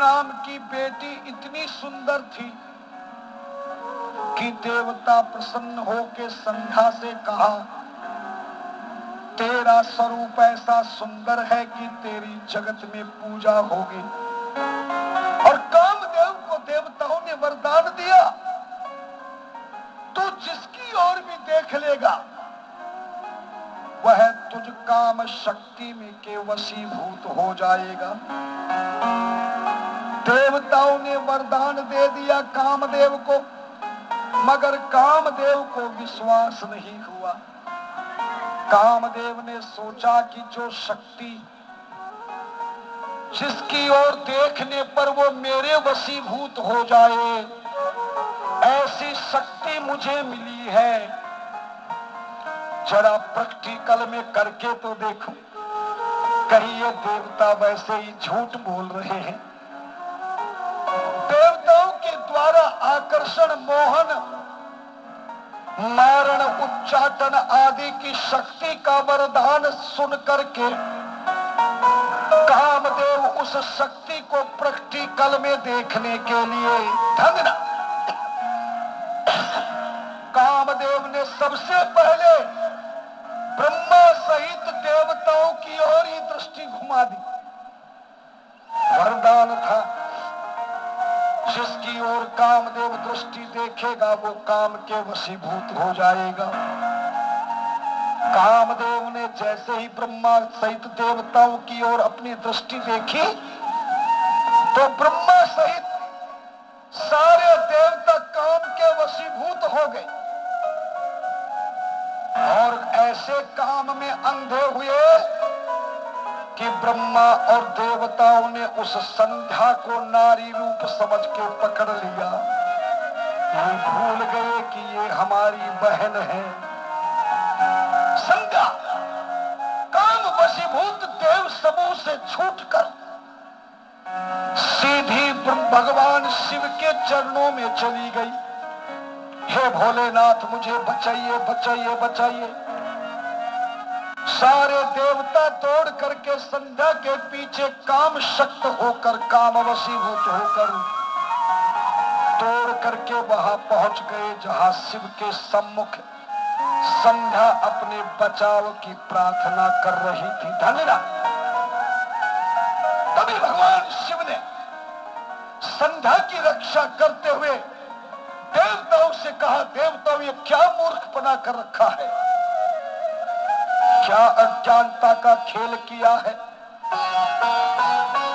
नाम की बेटी इतनी सुंदर थी कि देवता प्रसन्न होकर संध्या से कहा, तेरा स्वरूप ऐसा सुंदर है कि तेरी जगत में पूजा होगी। और कामदेव को देवताओं ने वरदान दिया, तू जिसकी ओर भी देख लेगा वह तुझ काम शक्ति में के वशीभूत हो जाएगा। देवताओं ने वरदान दे दिया कामदेव को, मगर कामदेव को विश्वास नहीं हुआ। कामदेव ने सोचा कि जो शक्ति जिसकी ओर देखने पर वो मेरे वशीभूत हो जाए, ऐसी शक्ति मुझे मिली है, जरा प्रैक्टिकल में करके तो देखो, कहीं ये देवता वैसे ही झूठ बोल रहे हैं। देवताओं के द्वारा आकर्षण, मोहन, मारण, उच्चाटन आदि की शक्ति का वरदान सुन करके कामदेव उस शक्ति को प्रैक्टिकल में देखने के लिए ढंगना कामदेव ने सबसे पहले ब्रह्मा सहित देवताओं की ओर ही दृष्टि घुमा दी। वरदान था, जिसकी ओर कामदेव दृष्टि देखेगा वो काम के वशीभूत हो जाएगा। कामदेव ने जैसे ही ब्रह्मा सहित देवताओं की ओर अपनी दृष्टि देखी तो ब्रह्मा सहित सारे देवता काम के वशीभूत हो गए और ऐसे काम में अंधे हुए कि ब्रह्मा और देवताओं ने उस संध्या को नारी रूप समझ के पकड़ लिया। ये भूल गए कि ये हमारी बहन है। संध्या काम वशीभूत देव समूह से छूटकर सीधी भगवान शिव के चरणों में चली गई। हे भोलेनाथ, मुझे बचाइए, बचाइए, बचाइए। सारे देवता दौड़ करके संध्या के पीछे काम शक्त होकर, काम वशीभूत होकर दौड़ करके वहां पहुंच गए जहां शिव के सम्मुख संध्या अपने बचाव की प्रार्थना कर रही थी। धन्यवाद। तभी भगवान शिव ने संध्या की रक्षा करते हुए देवताओं से कहा, देवताओं ये क्या मूर्खपना कर रखा है, क्या अज्ञानता का खेल किया है।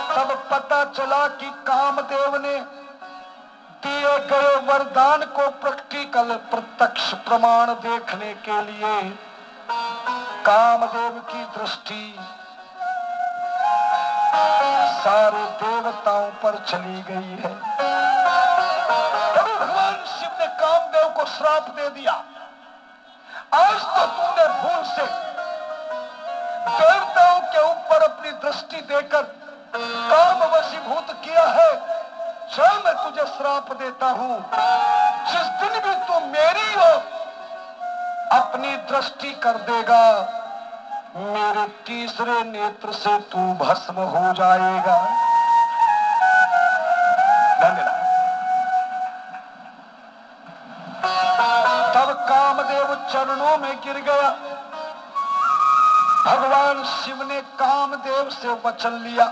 तब पता चला कि कामदेव ने दिए गए वरदान को प्रैक्टिकल प्रत्यक्ष प्रमाण देखने के लिए कामदेव की दृष्टि सारे देवताओं पर चली गई है। तभी भगवान शिव ने कामदेव को श्राप दे दिया, आज तो तूने भूल से देवताओं के ऊपर अपनी दृष्टि देकर काम वशीभूत किया है। जो मैं तुझे श्राप देता हूं, जिस दिन भी तू मेरी ओर अपनी दृष्टि कर देगा, मेरे तीसरे नेत्र से तू भस्म हो जाएगा। धन्यवाद। तब कामदेव चरणों में गिर गया। भगवान शिव ने कामदेव से वचन लिया,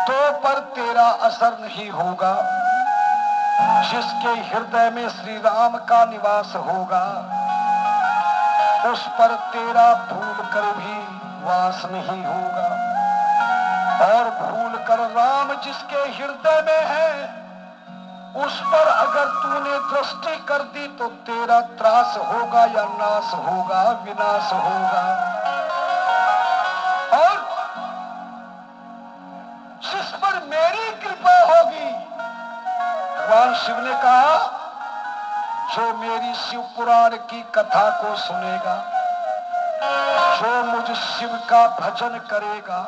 तो पर तेरा असर नहीं होगा। जिसके हृदय में श्री राम का निवास होगा, उस पर तेरा भूल कर भी वास नहीं होगा। और भूल कर राम जिसके हृदय में है, उस पर अगर तूने दृष्टि कर दी तो तेरा त्रास होगा या नाश होगा, विनाश होगा। और जिस पर मेरी कृपा होगी, भगवान शिव ने कहा, जो मेरी शिव पुराण की कथा को सुनेगा, जो मुझ शिव का भजन करेगा,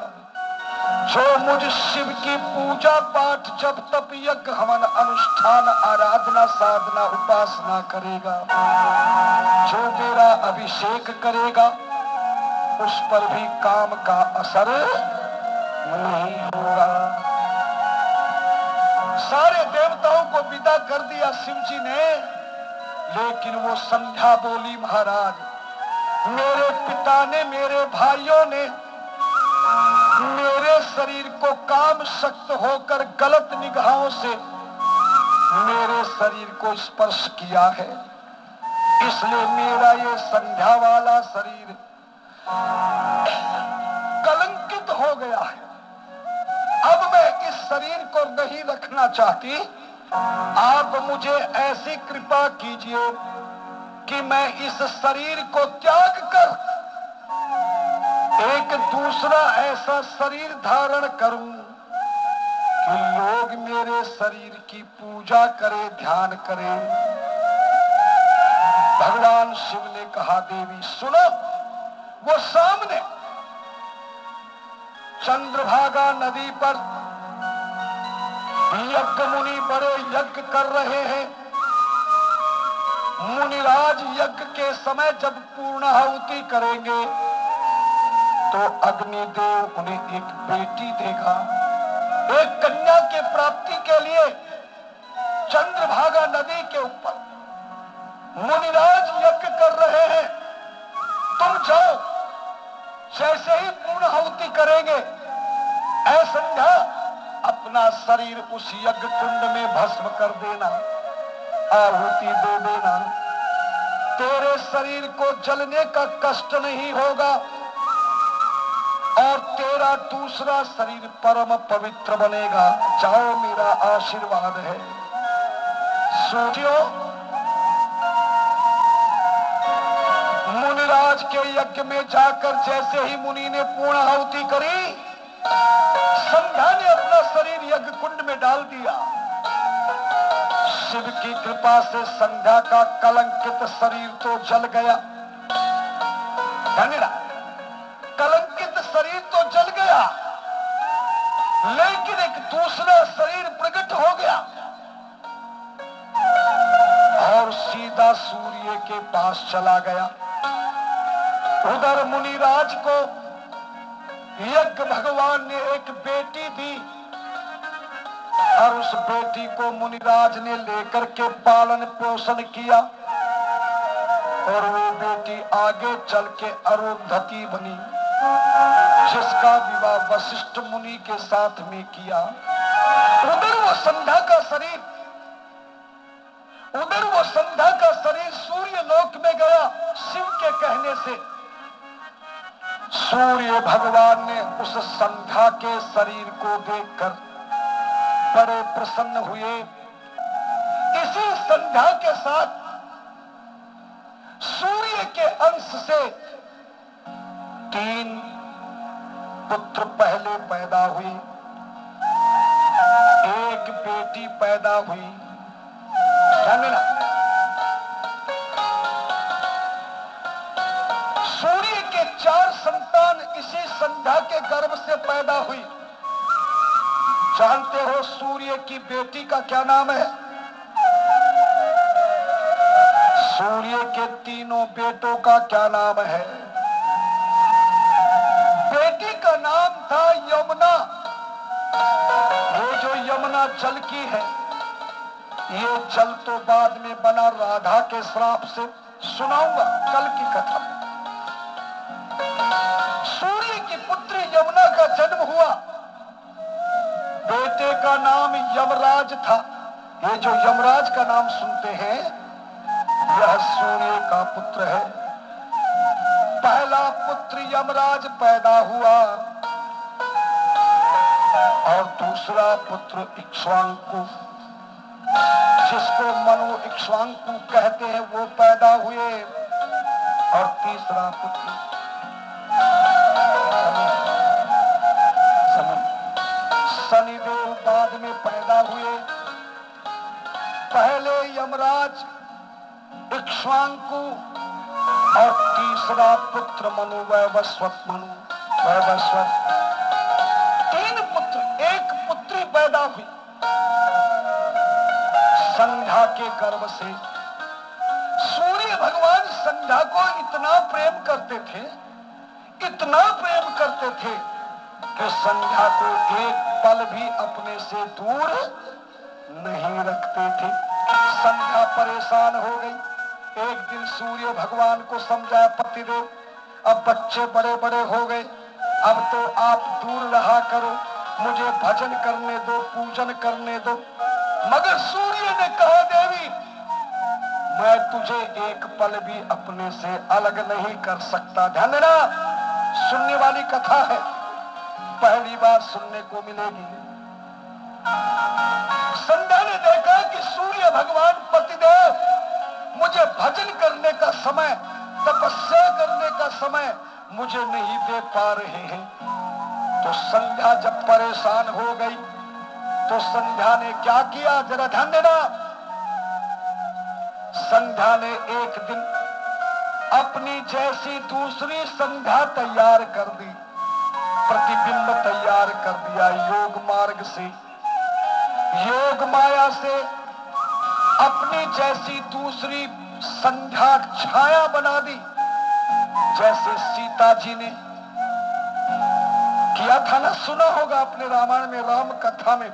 जो मुझ शिव की पूजा पाठ जप तप यज्ञ हवन अनुष्ठान आराधना साधना उपासना करेगा, जो मेरा अभिषेक करेगा, उस पर भी काम का असर नहीं होगा। सारे देवताओं को विदा कर दिया शिव जी ने, लेकिन वो संध्या बोली, महाराज मेरे पिता ने, मेरे भाइयों ने मेरे शरीर को काम शक्त होकर गलत निगाहों से मेरे शरीर को स्पर्श किया है, इसलिए मेरा ये संध्या वाला शरीर कलंकित हो गया है। अब मैं इस शरीर को नहीं रखना चाहती, आप मुझे ऐसी कृपा कीजिए कि मैं इस शरीर को त्याग कर एक दूसरा ऐसा शरीर धारण करूं कि लोग मेरे शरीर की पूजा करें, ध्यान करें। भगवान शिव ने कहा, देवी सुनो। वो सामने चंद्रभागा नदी पर यज्ञ मुनि बड़े यज्ञ कर रहे हैं। मुनिराज यज्ञ के समय जब पूर्णाहुति करेंगे तो अग्निदेव उन्हें एक बेटी देगा। एक कन्या के प्राप्ति के लिए चंद्रभागा नदी के ऊपर मुनिराज यज्ञ कर रहे हैं। तुम जाओ, जैसे ही पूर्णाहुति करेंगे ऐ संध्या अपना शरीर उस यज्ञ कुंड में भस्म कर देना, आहुति दे देना। तेरे शरीर को जलने का कष्ट नहीं होगा और तेरा दूसरा शरीर परम पवित्र बनेगा। जाओ, मेरा आशीर्वाद है। सोचियो, मुनिराज के यज्ञ में जाकर जैसे ही मुनि ने पूर्णाहुति करी, संध्या ने अपना शरीर यज्ञ कुंड में डाल दिया। शिव की कृपा से संध्या का कलंकित शरीर तो जल गया। कलंकित शरीर तो जल गया, लेकिन एक दूसरा शरीर प्रकट हो गया और सीधा सूर्य के पास चला गया। उधर मुनिराज को यज्ञ भगवान ने एक बेटी दी और उस बेटी को मुनिराज ने लेकर के पालन पोषण किया और वो बेटी आगे चल के अरुंधति बनी, जिसका विवाह वशिष्ठ मुनि के साथ में किया। उधर वो संध्या का शरीर सूर्य लोक में गया। शिव के कहने से सूर्य भगवान ने उस संध्या के शरीर को देखकर बड़े प्रसन्न हुए। इसी संध्या के साथ सूर्य के अंश से 3 पुत्र पहले पैदा हुई, एक बेटी पैदा हुई। सूर्य के 4 संतान इसी संध्या के गर्भ से पैदा हुई। जानते हो सूर्य की बेटी का क्या नाम है? सूर्य के 3 बेटों का क्या नाम है? बेटी का नाम था यमुना। ये जो यमुना जल की है, ये जल तो बाद में बना राधा के श्राप से। सुनाऊंगा कल की कथा। सूर्य की पुत्री यमुना का जन्म हुआ। बेटे का नाम यमराज था। ये जो यमराज का नाम सुनते हैं, यह सूर्य का पुत्र है। पहला पुत्र यमराज पैदा हुआ और दूसरा पुत्र इक्ष्वाकु, जिसको मनु इक्ष्वाकु कहते हैं, वो पैदा हुए और तीसरा पुत्र शनिदेव बाद में पैदा हुए। पहले यमराज, इक्ष्वाकु और तीसरा पुत्र मनु, वैवस्वत मनु, वैवस्वत। 3 पुत्र, एक पुत्री पैदा हुई संध्या के गर्भ से। सूर्य भगवान संध्या को इतना प्रेम करते थे, इतना प्रेम करते थे कि संध्या को एक पल भी अपने से दूर नहीं रखते थे। संध्या परेशान हो गई। एक दिन सूर्य भगवान को समझाया, पतिदेव अब बच्चे बड़े बड़े हो गए, अब तो आप दूर रहा करो, मुझे भजन करने दो, पूजन करने दो। मगर सूर्य ने कहा, देवी मैं तुझे एक पल भी अपने से अलग नहीं कर सकता। ध्यान देना, सुनने वाली कथा है, पहली बार सुनने को मिलेगी। संध्या ने देखा कि सूर्य भगवान पतिदेव मुझे भजन करने का समय, तपस्या करने का समय मुझे नहीं दे पा रहे हैं। तो संध्या जब परेशान हो गई तो संध्या ने क्या किया, जरा ध्यान देना। संध्या ने एक दिन अपनी जैसी दूसरी संध्या तैयार कर दी, प्रतिबिंब तैयार कर दिया। योग मार्ग से, योग माया से अपनी जैसी दूसरी संध्या छाया बना दी, जैसे सीता जी ने किया था ना, सुना होगा अपने रामायण में, राम कथा में।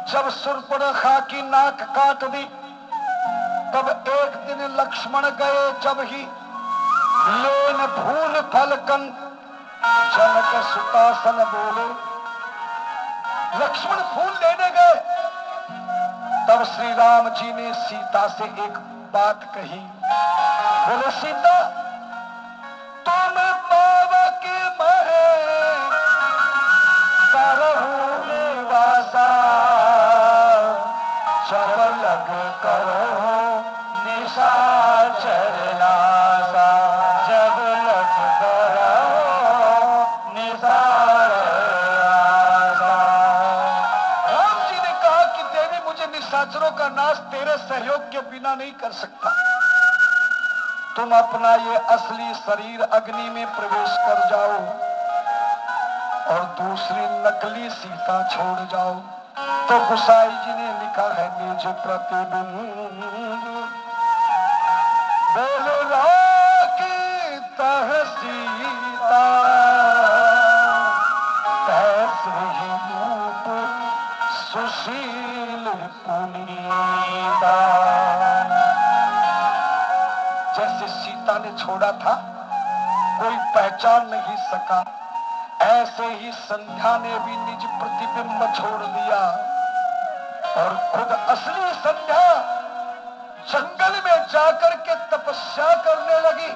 जब शूर्पणखा की नाक काट दी, तब एक दिन लक्ष्मण गए, जब ही लेन भूल फलकन जनक सुतासन बोले। लक्ष्मण फूल लेने गए, तब श्री राम जी ने सीता से एक बात कही, बोले सीता तुम पावक महे करहु निवासा, जब लग करो निशाचर नासा, जब लग करो निशाचर नासा। राम जी ने कहा कि देवी मुझे निशाचरों का नाश तेरे सहयोग के बिना नहीं कर सकता। तुम अपना ये असली शरीर अग्नि में प्रवेश कर जाओ और दूसरी नकली सीता छोड़ जाओ। तो गोसाई जी ने लिखा है, निज प्रतिबिंब बोल राखी तह सीता, तैसे ही रूप सुशील पुनीता। जैसे सीता ने छोड़ा था, कोई पहचान नहीं सका, ऐसे ही संध्या ने भी निज प्रतिबिंब छोड़ दिया और खुद असली संध्या जंगल में जाकर के तपस्या करने लगी।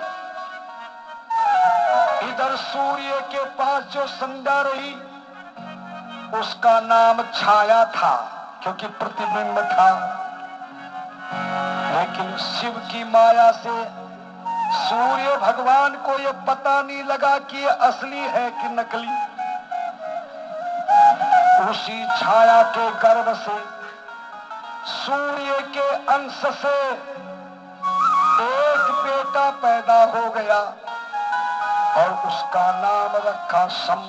इधर सूर्य के पास जो संध्या रही, उसका नाम छाया था, क्योंकि प्रतिबिंब था। लेकिन शिव की माया से सूर्य भगवान को यह पता नहीं लगा कि ये असली है कि नकली। उसी छाया के गर्भ से, सूर्य के अंश से एक बेटा पैदा हो गया और उसका नाम रखा शम,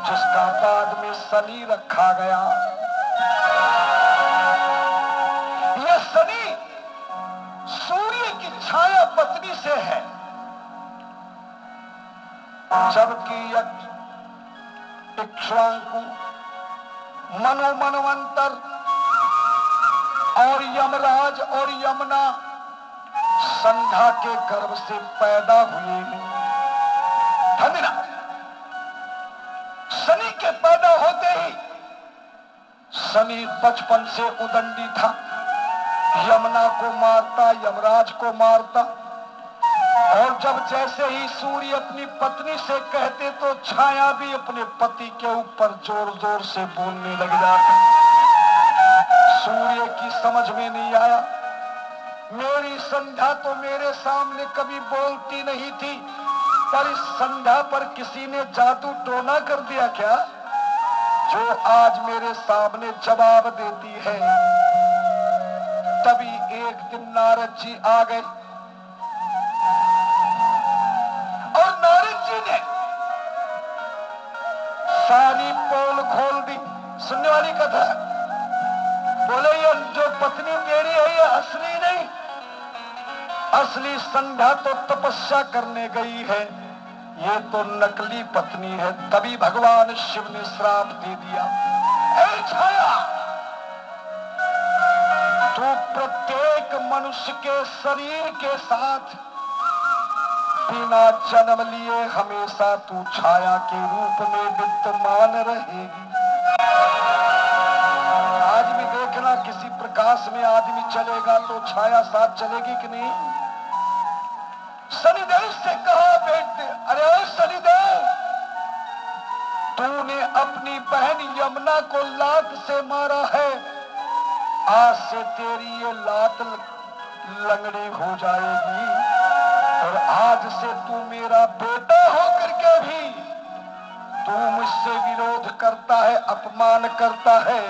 जिसका बाद में शनि रखा गया। यह शनि सूर्य की छाया पत्नी से है, जबकि इक्ष्वाकु, मनु मनवंतर और यमराज और यमुना संध्या के गर्भ से पैदा हुए हैं। धन्यना शनि के पैदा होते ही शनि बचपन से उदंडी था, यमुना को मारता, यमराज को मारता। और जब जैसे ही सूर्य अपनी पत्नी से कहते तो छाया भी अपने पति के ऊपर जोर जोर से बोलने लग जाती। सूर्य की समझ में नहीं आया, मेरी संध्या तो मेरे सामने कभी बोलती नहीं थी, पर इस संध्या पर किसी ने जादू टोना कर दिया क्या, जो आज मेरे सामने जवाब देती है। तभी एक दिन नारद जी आ गए और नारद जी ने सारी पोल खोल दी। सुनने वाली कथा, बोले ये जो पत्नी मेरी है ये असली नहीं, असली संध्या तो तपस्या करने गई है, ये तो नकली पत्नी है। तभी भगवान शिव ने श्राप दे दिया, हे छाया, तू प्रत्येक मनुष्य के शरीर के साथ बिना जन्म लिए हमेशा तू छाया के रूप में विद्यमान रहेगी। आज भी देखना, किसी प्रकाश में आदमी चलेगा तो छाया साथ चलेगी कि नहीं? शनिदेव से कहा बेटे, अरे ओ शनिदेव, तूने अपनी बहन यमुना को लात से मारा है, आज से तेरी ये लात लंगड़ी हो जाएगी, और आज से तू मेरा बेटा होकर के भी तू मुझसे विरोध करता है, अपमान करता है,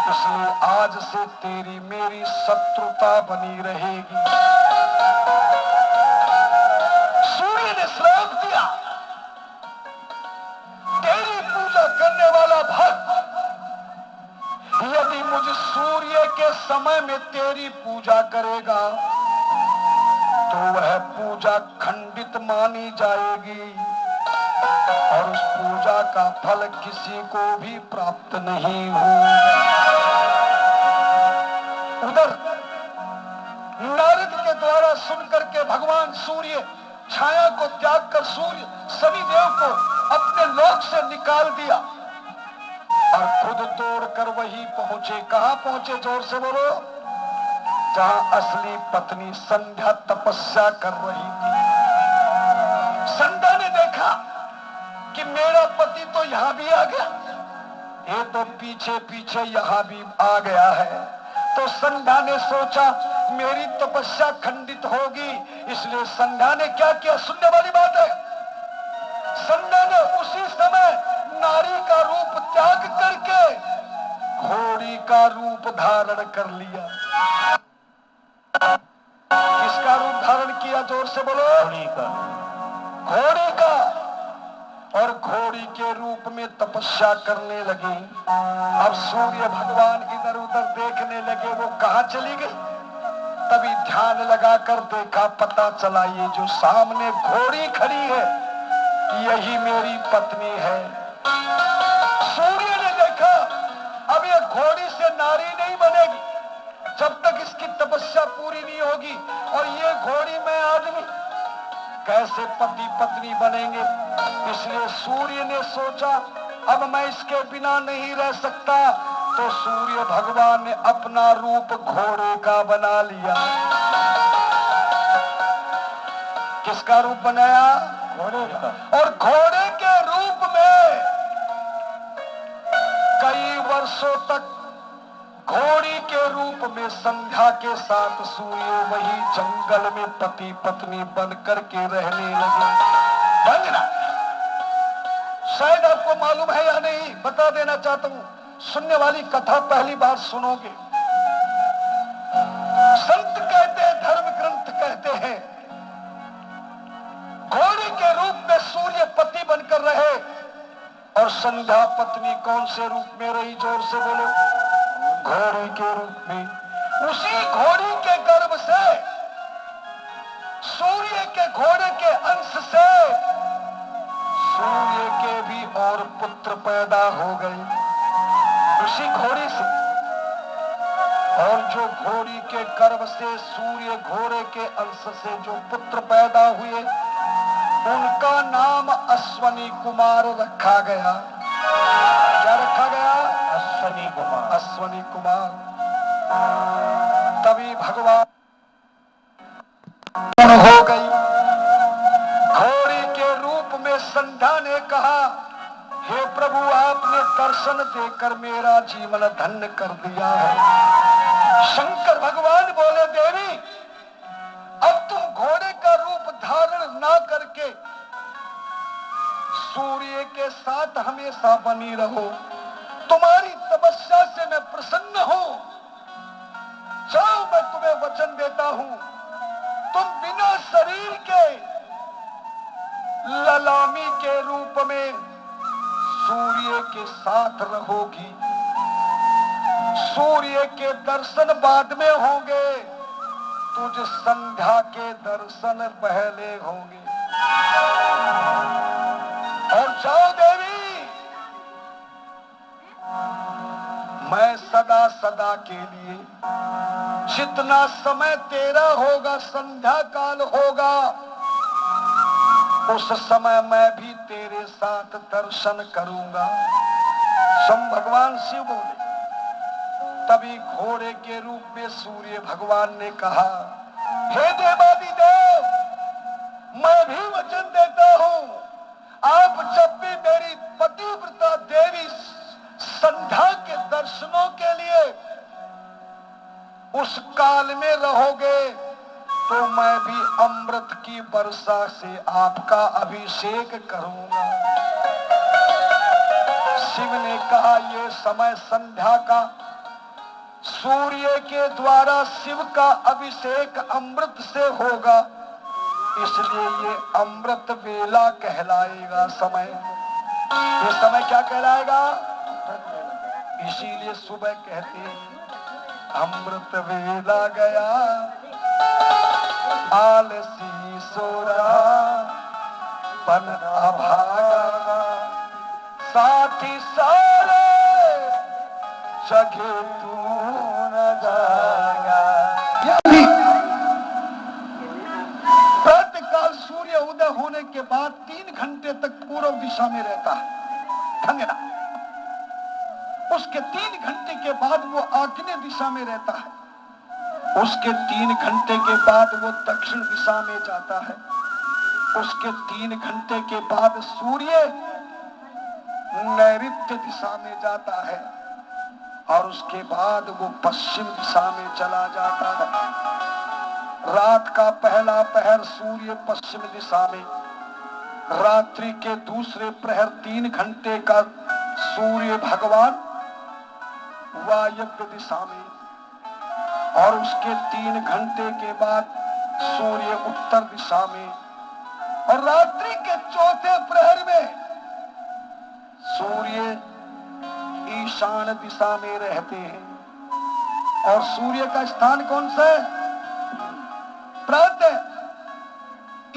इसलिए आज से तेरी मेरी शत्रुता बनी रहेगी। सूर्य ने श्राप दिया, तेरी पूजा करने वाला भक्त यदि मुझ सूर्य के समय में तेरी पूजा करेगा तो वह पूजा खंडित मानी जाएगी और उस पूजा का फल किसी को भी प्राप्त नहीं होगा। उधर नारद के द्वारा सुनकर के भगवान सूर्य छाया को त्याग कर सूर्य शनिदेव को अपने लोक से निकाल दिया और खुद तोड़कर वही पहुंचे। कहां पहुंचे? जोर से बोलो। जहां असली पत्नी संध्या तपस्या कर रही थी। संध्या ने देखा कि मेरा पति तो यहां भी आ गया, ये तो पीछे पीछे यहां भी आ गया है। तो संध्या ने सोचा मेरी तपस्या खंडित होगी, इसलिए संध्या ने क्या किया? सुनने वाली बात है, संध्या ने उसी समय नारी का रूप त्याग करके घोड़ी का रूप धारण कर लिया। किसका रूप धारण किया? जोर से बोलो। घोड़ी का। घोड़ी का। और घोड़ी के रूप में तपस्या करने लगी। अब सूर्य भगवान इधर उधर देखने लगे, वो कहां चली गई? तभी ध्यान लगाकर देखा, पता चला ये जो सामने घोड़ी खड़ी है यही मेरी पत्नी है। सूर्य ने देखा अब ये घोड़ी से नारी नहीं बनेगी जब तक इसकी तपस्या पूरी नहीं होगी, और ये घोड़ी में आदमी, कैसे पति पत्नी बनेंगे? इसलिए सूर्य ने सोचा अब मैं इसके बिना नहीं रह सकता, तो सूर्य भगवान ने अपना रूप घोड़े का बना लिया। किसका रूप बनाया? घोड़े का। और घोड़े के रूप में कई वर्षों तक घोड़ी के रूप में संध्या के साथ सूर्य वही जंगल में पति पत्नी बन करके रहने लगे। बंजना शायद आपको मालूम है या नहीं, बता देना चाहता हूं, सुनने वाली कथा पहली बार सुनोगे। संत कहते हैं, धर्म ग्रंथ कहते हैं, घोड़ी के रूप में सूर्य पति बनकर रहे और संध्या पत्नी कौन से रूप में रही? जोर से बोलो। घोड़ी के रूप में। उसी घोड़ी के गर्भ से, सूर्य के घोड़े के अंश से सूर्य के भी और पुत्र पैदा हो गए उसी घोड़ी से। और जो घोड़ी के गर्भ से सूर्य घोड़े के अंश से जो पुत्र पैदा हुए उनका नाम अश्वनी कुमार रखा गया। क्या रखा गया? अश्वनी कुमार। अश्वनी कुमार। तभी भगवान हो गई। घोड़ी के रूप में संध्या ने कहा, हे प्रभु आपने दर्शन देकर मेरा जीवन धन्य कर दिया है। शंकर भगवान बोले, देवी अब तुम घोड़े का रूप धारण ना करके सूर्य के साथ हमेशा बनी रहो, तुम्हारी तपस्या से मैं प्रसन्न हूं। जाओ, मैं तुम्हें वचन देता हूं, तुम बिना शरीर के ललामी के रूप में सूर्य के साथ रहोगी। सूर्य के दर्शन बाद में होंगे, तुझ संध्या के दर्शन पहले होंगे। और जाओ देवी, सदा के लिए। जितना समय तेरा होगा, संध्या काल होगा, उस समय मैं भी तेरे साथ दर्शन करूंगा। स्वयं भगवान शिव बोले। तभी घोड़े के रूप में सूर्य भगवान ने कहा, हे देवादिदेव, मैं भी वचन देता हूं, आप जब भी मेरी पतिव्रता देवी संध्या के दर्शनों के लिए उस काल में रहोगे, तो मैं भी अमृत की वर्षा से आपका अभिषेक करूंगा। शिव ने कहा, ये समय संध्या का, सूर्य के द्वारा शिव का अभिषेक अमृत से होगा, इसलिए ये अमृत वेला कहलाएगा। समय, ये समय क्या कहलाएगा? इसीलिए सुबह कहते हैं अमृत वेला गया, आलसी सो रहा, पन अभागा, साथी सारे जगे तू न जागा। प्रातःकाल सूर्य उदय होने के बाद 3 घंटे तक पूर्व दिशा में रहता है खंगना। उसके 3 घंटे के बाद वो आग्नेय दिशा में रहता है। उसके 3 घंटे के बाद वो दक्षिण दिशा में जाता है। उसके 3 घंटे के बाद सूर्य नैऋत्य दिशा में जाता है और उसके बाद वो पश्चिम दिशा में चला जाता है। रात का पहला पहर सूर्य पश्चिम दिशा में, रात्रि के दूसरे प्रहर 3 घंटे का सूर्य भगवान वायव्य दिशा में, और उसके 3 घंटे के बाद सूर्य उत्तर दिशा में, और रात्रि के चौथे प्रहर में सूर्य ईशान दिशा में रहते हैं। और सूर्य का स्थान कौन सा है? प्रातः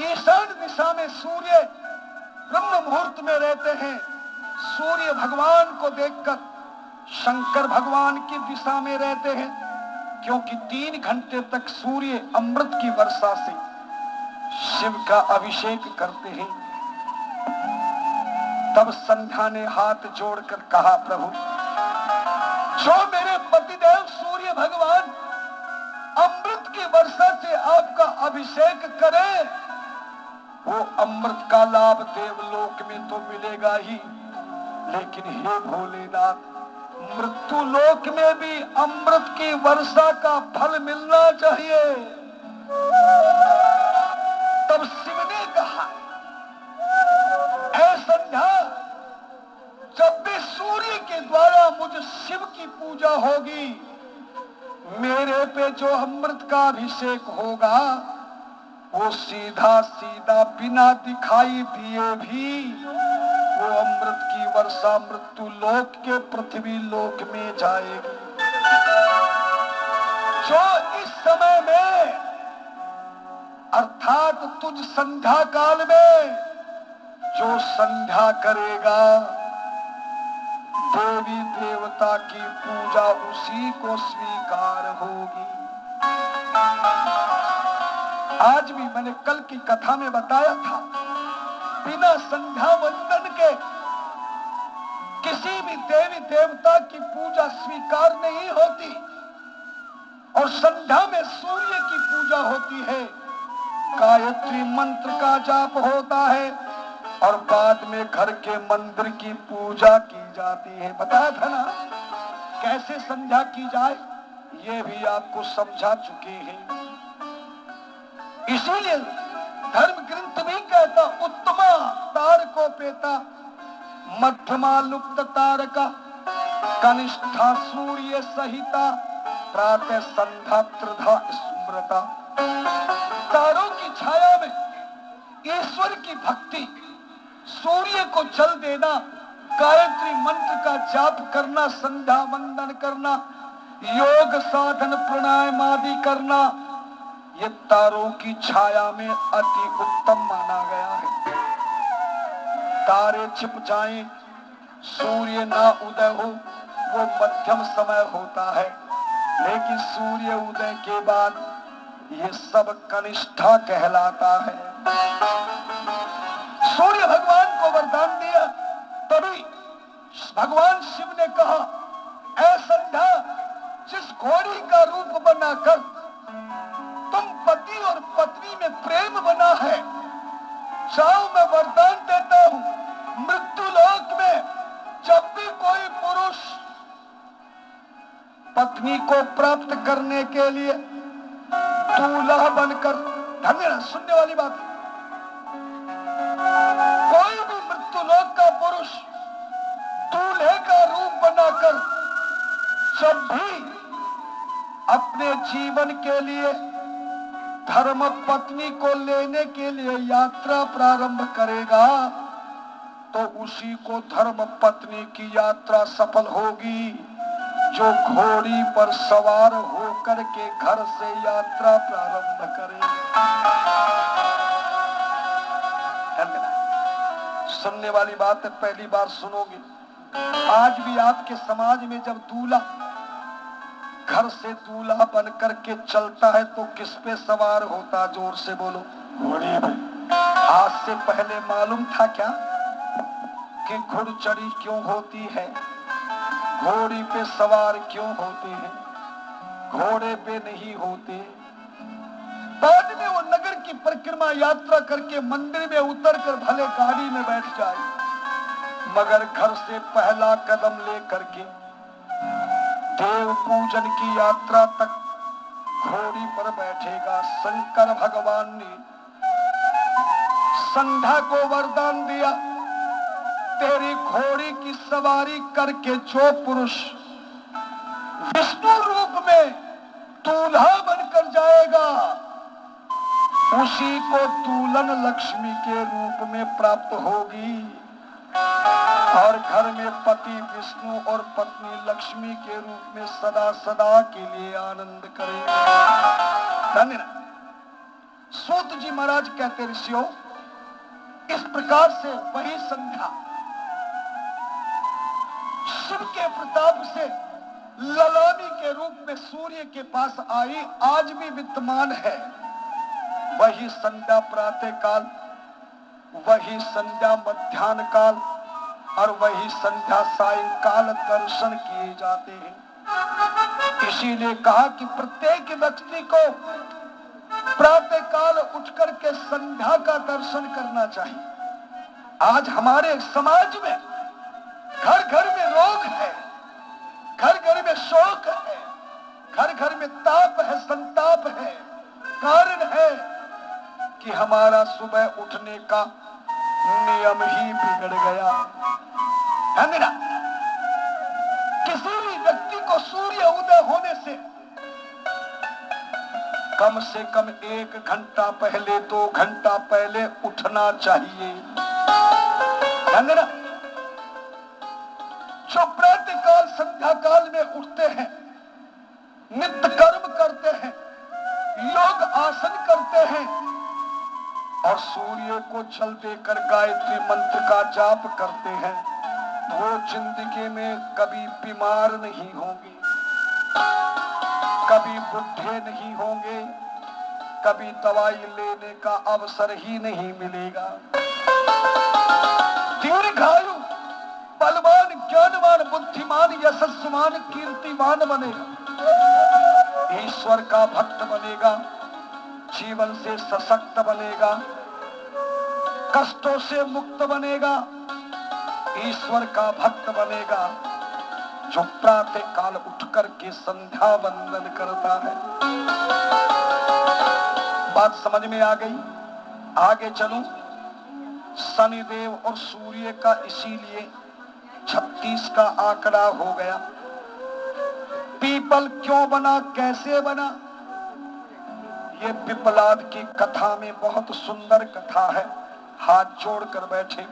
ईशान दिशा में सूर्य ब्रह्म मुहूर्त में रहते हैं। सूर्य भगवान को देखकर शंकर भगवान की दिशा में रहते हैं, क्योंकि 3 घंटे तक सूर्य अमृत की वर्षा से शिव का अभिषेक करते हैं। तब संध्या ने हाथ जोड़कर कहा, प्रभु, जो मेरे पतिदेव सूर्य भगवान अमृत की वर्षा से आपका अभिषेक करे, वो अमृत का लाभ देवलोक में तो मिलेगा ही, लेकिन हे भोलेनाथ, मृत्यु लोक में भी अमृत की वर्षा का फल मिलना चाहिए। तब शिव ने कहा, ऐ संध्या, जब भी सूर्य के द्वारा मुझ शिव की पूजा होगी, मेरे पे जो अमृत का अभिषेक होगा, वो सीधा सीधा बिना दिखाई दिए भी वो अमृत की वर्षा मृत्यु लोक के पृथ्वी लोक में जाएगी। जो इस समय में अर्थात तुझ संध्या काल में जो संध्या करेगा, देवी देवता की पूजा उसी को स्वीकार होगी। आज भी मैंने कल की कथा में बताया था, बिना संध्या वंदन के किसी भी देवी देवता की पूजा स्वीकार नहीं होती। और संध्या में सूर्य की पूजा होती है, गायत्री मंत्र का जाप होता है, और बाद में घर के मंदिर की पूजा की जाती है। बताया था ना कैसे संध्या की जाए, ये भी आपको समझा चुके हैं। इसीलिए धर्म ग्रंथ भी कहता, उत्तमा तारकोपेता, मध्यमा लुप्त तारका, कनिष्ठा सूर्य सहिता, प्रातः संध्या त्रिधा स्मृता। तारों की छाया में ईश्वर की भक्ति, सूर्य को जल देना, गायत्री मंत्र का जाप करना, संध्या वंदन करना, योग साधन प्राणायाम आदि करना, ये तारों की छाया में अति उत्तम माना गया है। तारे छिप जाएं, सूर्य ना उदय हो, वो मध्यम समय होता है, लेकिन सूर्य उदय के बाद ये सब कनिष्ठा कहलाता है। सूर्य भगवान को वरदान दिया, तभी भगवान शिव ने कहा, ऐ संध्या, जिस घोड़ी का रूप बनाकर तुम पति और पत्नी में प्रेम बना है, जाओ मैं वरदान देता हूं, मृत्यु लोक में जब भी कोई पुरुष पत्नी को प्राप्त करने के लिए दूल्हा बनकर, धन्य सुनने वाली बात, कोई भी मृत्यु लोक का पुरुष दूल्हे का रूप बनाकर जब भी अपने जीवन के लिए धर्म पत्नी को लेने के लिए यात्रा प्रारंभ करेगा, तो उसी को धर्म पत्नी की यात्रा सफल होगी, जो घोड़ी पर सवार होकर के घर से यात्रा प्रारंभ करेगा। सुनने वाली बात है, पहली बार सुनोगे। आज भी आपके समाज में जब दूल्हा घर से दूल्हा बन करके चलता है तो किस पे सवार होता? जोर से बोलो, घोड़ी पे। आज से पहले मालूम था क्या कि घुड़चढ़ी क्यों होती है, घोड़ी पे सवार क्यों होते हैं, घोड़े पे नहीं होते? बाद में वो नगर की परिक्रमा यात्रा करके मंदिर में उतर कर भले गाड़ी में बैठ जाए, मगर घर से पहला कदम लेकर के देव पूजन की यात्रा तक घोड़ी पर बैठेगा। शंकर भगवान ने संध्या को वरदान दिया, तेरी घोड़ी की सवारी करके जो पुरुष विष्णु रूप में दूल्हा बनकर जाएगा, उसी को दुल्हन लक्ष्मी के रूप में प्राप्त होगी, और घर में पति विष्णु और पत्नी लक्ष्मी के रूप में सदा सदा के लिए आनंद करेंगे। धन्यवाद। सूत जी महाराज कहते, ऋषियों, इस प्रकार से वही संध्या शिव के प्रताप से ललामी के रूप में सूर्य के पास आई, आज भी विद्यमान है। वही संध्या प्रातः काल, वही संध्या मध्याह्न काल और वही संध्या सायंकाल दर्शन किए जाते हैं। इसीलिए कहा कि प्रत्येक व्यक्ति को प्रातः काल उठकर के संध्या का दर्शन करना चाहिए। आज हमारे समाज में घर घर में रोग है, घर घर में शोक है, घर घर में ताप है, संताप है। कारण है कि हमारा सुबह उठने का नियम ही बिगड़ गया है मेरा। किसी भी व्यक्ति को सूर्य उदय होने से कम 1 घंटा पहले, 2 घंटा पहले उठना चाहिए, है ना? जो प्रातः काल संध्या काल में उठते हैं, नित्य कर्म करते हैं, योग आसन करते हैं और सूर्य को जल देकर गायत्री मंत्र का जाप करते हैं, वो जिंदगी में कभी बीमार नहीं होंगे, कभी बुढ़े नहीं होंगे, कभी दवाई लेने का अवसर ही नहीं मिलेगा। दीर्घायु, बलवान, ज्ञानवान, बुद्धिमान, यशस्वान, कीर्तिमान बनेगा, ईश्वर का भक्त बनेगा, जीवन से सशक्त बनेगा, कष्टों से मुक्त बनेगा, ईश्वर का भक्त बनेगा, जो प्रातः काल उठकर के संध्या वंदन करता है। बात समझ में आ गई? आगे चलूं। शनिदेव और सूर्य का इसीलिए 36 का आंकड़ा हो गया। पीपल क्यों बना, कैसे बना, ये पिपलाद की कथा में बहुत सुंदर कथा है। हाथ जोड़कर बैठे।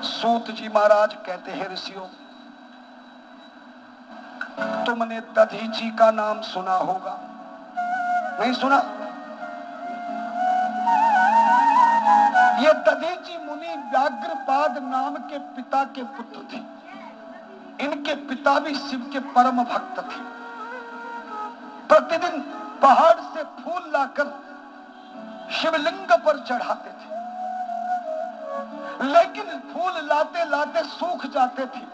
सूत जी महाराज कहते हैं, ऋषियों, तुमने दधीची का नाम सुना होगा, नहीं सुना? ये दधीची मुनि व्याघ्रपाद नाम के पिता के पुत्र थे। इनके पिता भी शिव के परम भक्त थे। प्रतिदिन पहाड़ से फूल लाकर शिवलिंग पर चढ़ाते थे, लेकिन फूल लाते लाते सूख जाते थे।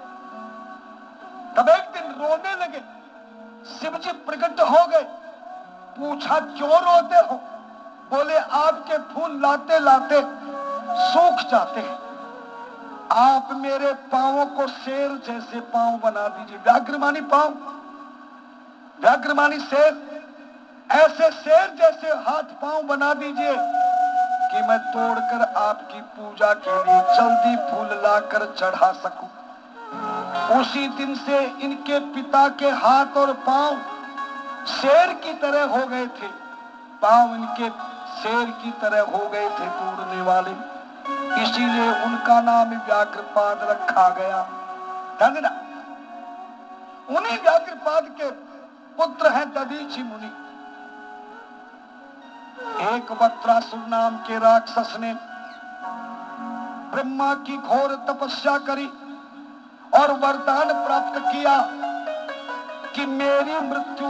तब एक दिन रोने लगे। शिव जी प्रकट हो गए। पूछा, क्यों रोते हो? बोले, आपके फूल लाते लाते सूख जाते हैं। आप मेरे पांवों को शेर जैसे पांव बना दीजिए। व्याघ्र मानी पांव, व्याघ्र मानी शेर। ऐसे शेर जैसे हाथ पांव बना दीजिए कि मैं तोड़कर आपकी पूजा के लिए जल्दी फूल लाकर चढ़ा सकूं। उसी दिन से इनके पिता के हाथ और पांव शेर की तरह हो गए थे। पांव इनके शेर की तरह हो गए थे, तोड़ने वाले। इसीलिए उनका नाम व्याघ्रपाद रखा गया। धन्यना उन्हीं व्याघ्रपाद के पुत्र हैं दधीचि मुनि। एक वक्त्रासुर नाम के राक्षस ने ब्रह्मा की घोर तपस्या करी और वरदान प्राप्त किया कि मेरी मृत्यु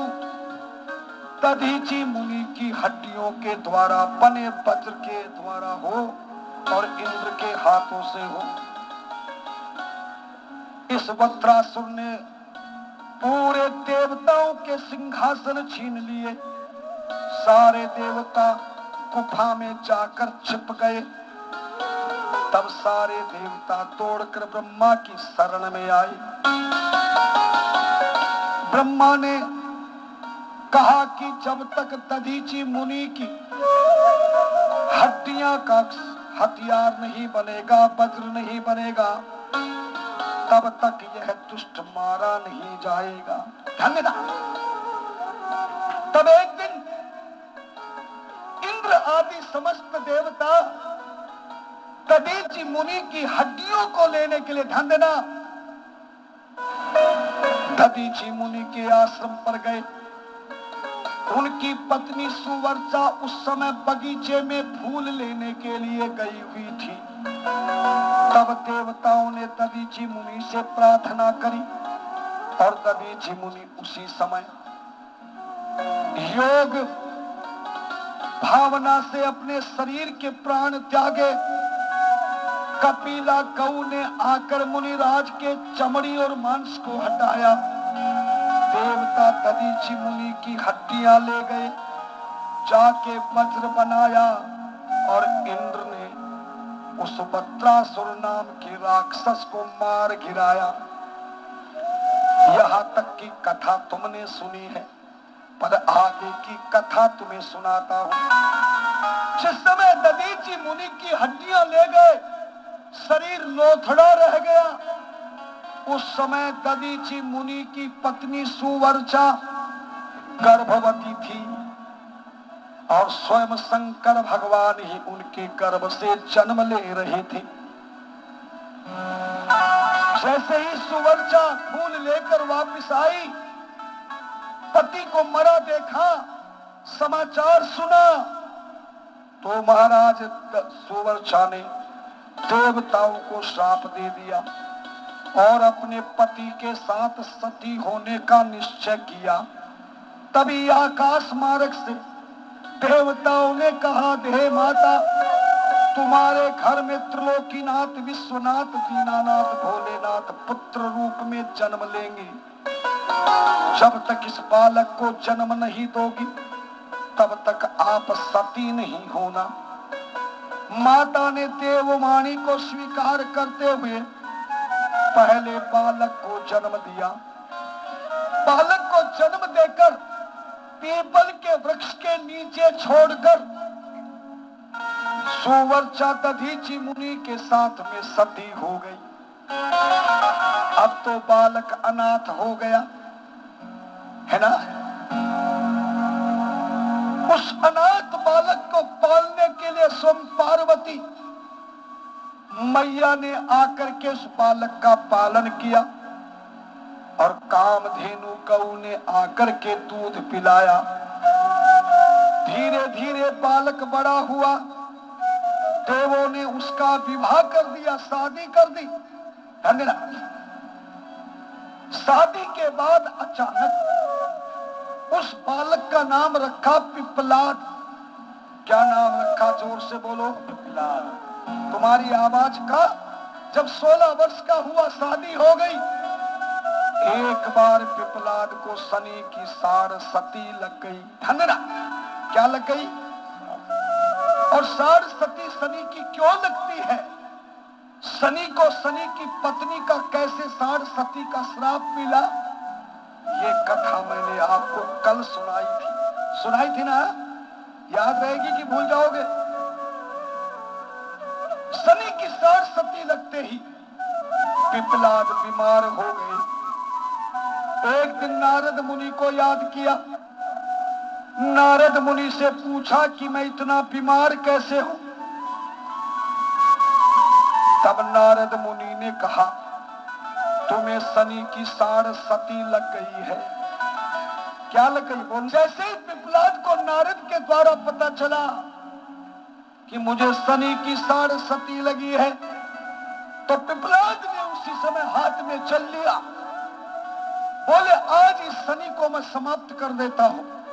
दधीचि मुनि की हड्डियों के द्वारा बने वज्र के द्वारा हो और इंद्र के हाथों से हो। इस वक्त्रासुर ने पूरे देवताओं के सिंहासन छीन लिए। सारे देवता गुफा में जाकर छिप गए। तब सारे देवता तोड़कर ब्रह्मा की शरण में आए। ब्रह्मा ने कहा कि जब तक दधीचि मुनि की हड्डियां का हथियार नहीं बनेगा, वज्र नहीं बनेगा, तब तक यह दुष्ट मारा नहीं जाएगा। धन्यवाद। तब एक दिन इंद्र आदि समस्त देवता दधीचि मुनि की हड्डियों को लेने के लिए, धन्यवाद, दधीचि मुनि के आश्रम पर गए। उनकी पत्नी सुवर्चा उस समय बगीचे में फूल लेने के लिए गई हुई थी। तब देवताओं ने दधीचि मुनि से प्रार्थना करी और दधीचि मुनि उसी समय योग भावना से अपने शरीर के प्राण त्यागे। कपिला गौ ने आकर मुनिराज के चमड़ी और मांस को हटाया। देवता दधीचि मुनि की हड्डियां ले गए, जाके वज्र बनाया और इंद्र ने उस वक्त्रासुर नाम के राक्षस को मार गिराया। यहाँ तक की कथा तुमने सुनी है, पर आगे की कथा तुम्हें सुनाता हूँ। जिस समय दधीचि मुनि की हड्डियां ले गए, शरीर लोथड़ा रह गया। उस समय दधीचि मुनि की पत्नी सुवर्चा गर्भवती थी और स्वयं शंकर भगवान ही उनके गर्भ से जन्म ले रहे थे। जैसे ही सुवर्चा फूल लेकर वापस आई, पति को मरा देखा, समाचार सुना, तो महाराज सुवर्चा ने देवताओं को श्राप दे दिया और अपने पति के साथ सती होने का निश्चय किया। तभी आकाश मार्ग से देवताओं ने कहा, हे माता, तुम्हारे घर में त्रिलोकीनाथ, विश्वनाथ, दीनानाथ, भोलेनाथ पुत्र रूप में जन्म लेंगे। जब तक इस बालक को जन्म नहीं दोगी, तब तक आप सती नहीं होना। माता ने देववाणी को स्वीकार करते हुए पहले बालक को जन्म दिया। बालक को जन्म देकर पीपल के वृक्ष के नीचे छोड़कर सुवर्चा दधीचि मुनि के साथ में सती हो गई। अब तो बालक अनाथ हो गया है ना। उस अनाथ बालक को पालने के लिए स्वयं पार्वती मैया ने आकर के उस बालक का पालन किया और कामधेनु गौ ने आकर के दूध पिलाया। धीरे धीरे बालक बड़ा हुआ। देवों ने उसका विवाह कर दिया, शादी कर दी। धन्यवाद। शादी के बाद अचानक उस बालक का नाम रखा पिपलाद। क्या नाम रखा? जोर से बोलो। पिपलाद। तुम्हारी आवाज का। जब 16 वर्ष का हुआ, शादी हो गई, एक बार पिपलाद को शनि की साढ़ सती लग गई। धनरा क्या लग गई? और साढ़ सती शनि की क्यों लगती है? शनि को शनि की पत्नी का कैसे साढ़ सती का श्राप मिला? ये कथा मैंने आपको कल सुनाई थी ना? याद रहेगी कि भूल जाओगे? शनि की साढ़ सती लगते ही पिपलाद बीमार हो गए। एक दिन नारद मुनि को याद किया। नारद मुनि से पूछा कि मैं इतना बीमार कैसे हूं? तब नारद मुनि ने कहा, तुम्हें शनि की साढ़ सती लग गई है। क्या लग गई? बोल। जैसे ही पिपलाद को नारद के द्वारा पता चला कि मुझे शनि की साढ़ सती लगी है, तो पिपलाद ने उसी समय हाथ में चल लिया। बोले, आज इस शनि को मैं समाप्त कर देता हूं।